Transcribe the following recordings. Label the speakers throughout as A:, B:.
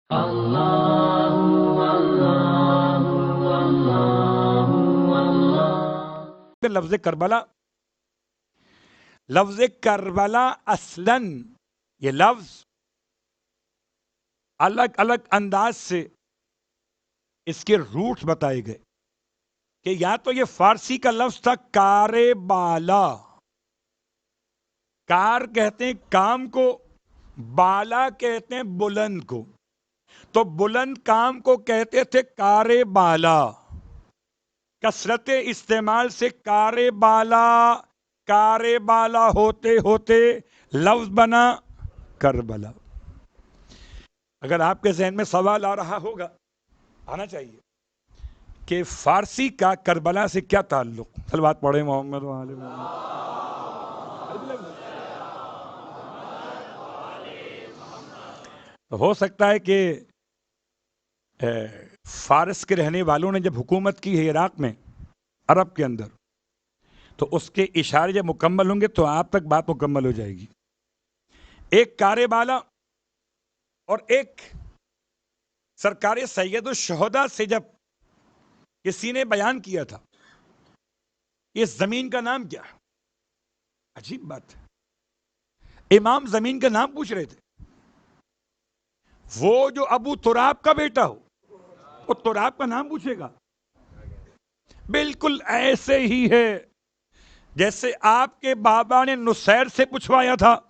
A: اللہ اللہ اللہ اللہ۔
B: لفظ کربلا، لفظ کربلا اصلاً یہ لفظ الگ الگ انداز سے اس کے روٹس بتائے گئے کہ یا تو یہ فارسی کا لفظ تھا کار بالا، کار کہتے ہیں کام کو، بالا کہتے ہیں بلند کو، تو بلند کام کو کہتے تھے کار بالا، کثرت استعمال سے کار بالا ہوتے ہوتے لفظ بنا کربلا۔ اگر آپ کے ذہن میں سوال آ رہا ہوگا، آنا چاہیے کہ فارسی کا کربلا سے کیا تعلق، صلوات پڑھیں محمد و آل محمد۔ ہو سکتا ہے کہ فارس کے رہنے والوں نے جب حکومت کی ہے عراق میں، عرب کے اندر، تو اس کے اشارے جب مکمل ہوں گے تو آپ تک بات مکمل ہو جائے گی۔ ایک کار بالا اور ایک سرکار سید الشہداء سے جب کسی نے بیان کیا تھا اس زمین کا نام کیا ہے، عجیب بات ہے، امام زمین کا نام پوچھ رہے تھے۔ وہ جو ابو تراب کا بیٹا ہو وہ تراب کا نام پوچھے گا؟ بالکل ایسے ہی ہے جیسے آپ کے بابا نے نصیر سے پوچھوایا تھا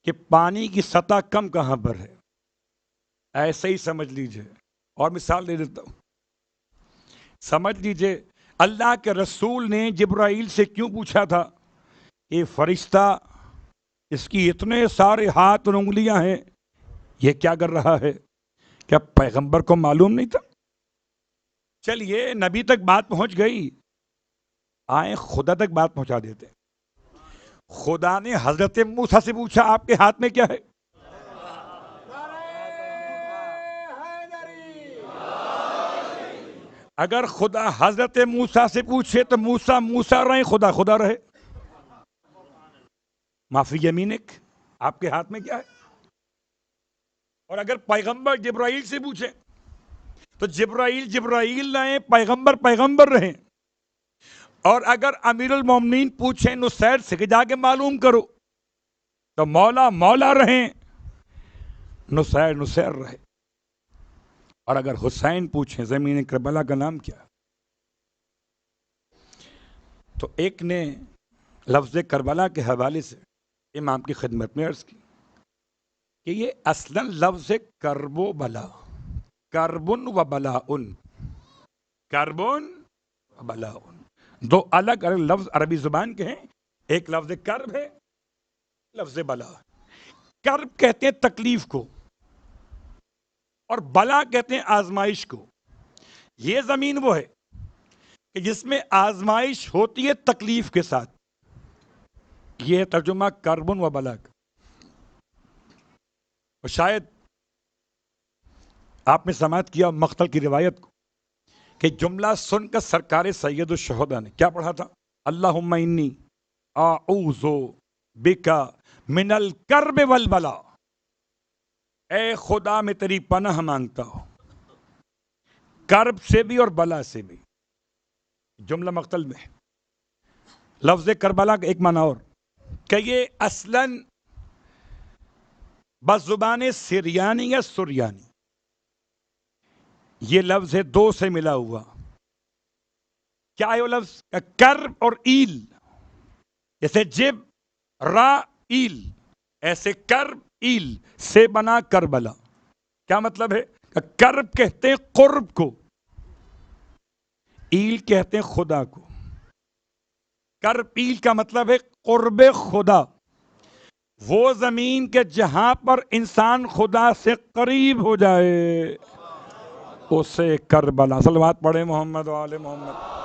B: کہ پانی کی سطح کم کہاں پر ہے، ایسے ہی سمجھ لیجئے۔ اور مثال دے دیتا ہوں، سمجھ لیجئے اللہ کے رسول نے جبرائیل سے کیوں پوچھا تھا کہ فرشتہ اس کی اتنے سارے ہاتھ اور انگلیاں ہیں، یہ کیا کر رہا ہے؟ کیا پیغمبر کو معلوم نہیں تھا؟ چلیے نبی تک بات پہنچ گئی، آئیں خدا تک بات پہنچا دیتے۔ خدا نے حضرت موسیٰ سے پوچھا آپ کے ہاتھ میں کیا ہے؟ اگر خدا حضرت موسیٰ سے پوچھے تو موسیٰ موسیٰ رہے، خدا خدا رہے۔ معافی یمینک، آپ کے ہاتھ میں کیا ہے؟ اور اگر پیغمبر جبرائیل سے پوچھے تو جبرائیل رہیں، پیغمبر پیغمبر رہیں۔ اور اگر امیر المومنین پوچھیں نصیر سے کہ جا کے معلوم کرو تو مولا مولا رہیں، نصیر رہے۔ اور اگر حسین پوچھیں زمین کربلا کا نام کیا، تو ایک نے لفظ کربلا کے حوالے سے امام کی خدمت میں عرض کی کہ یہ اصلاً لفظ کرب و بلا، کربن و بلاؤن، کربن و بلاؤن، دو الگ الگ لفظ عربی زبان کے ہیں۔ ایک لفظ کرب ہے، لفظ بلا۔ کرب کہتے ہیں تکلیف کو اور بلا کہتے ہیں آزمائش کو۔ یہ زمین وہ ہے کہ جس میں آزمائش ہوتی ہے تکلیف کے ساتھ، یہ ہے ترجمہ کربن و بلا کا۔ اور شاید آپ نے سماعت کیا مقتل کی روایت کو کہ جملہ سن کر سرکار سید الشہداء نے کیا پڑھا تھا؟ اللہم انی اعوذ بک من الکرب والبلا، اے خدا میں تیری پناہ مانگتا ہوں کرب سے بھی اور بلا سے بھی۔ جملہ مقتل میں لفظ کربلا کا ایک معنی اور کہ یہ اصلاً بزبان سریانی یا سریانی، یہ لفظ ہے دو سے ملا ہوا۔ کیا ہے وہ لفظ؟ کرب اور ایل، جیسے جب را ایل، ایسے کرب ایل سے بنا کربلا۔ کیا مطلب ہے؟ کرب کہتے ہیں قرب کو، ایل کہتے ہیں خدا کو۔ کرب ایل کا مطلب ہے قرب خدا، وہ زمین کے جہاں پر انسان خدا سے قریب ہو جائے اسے کربلا۔ صلوات پڑھے محمد و آل محمد۔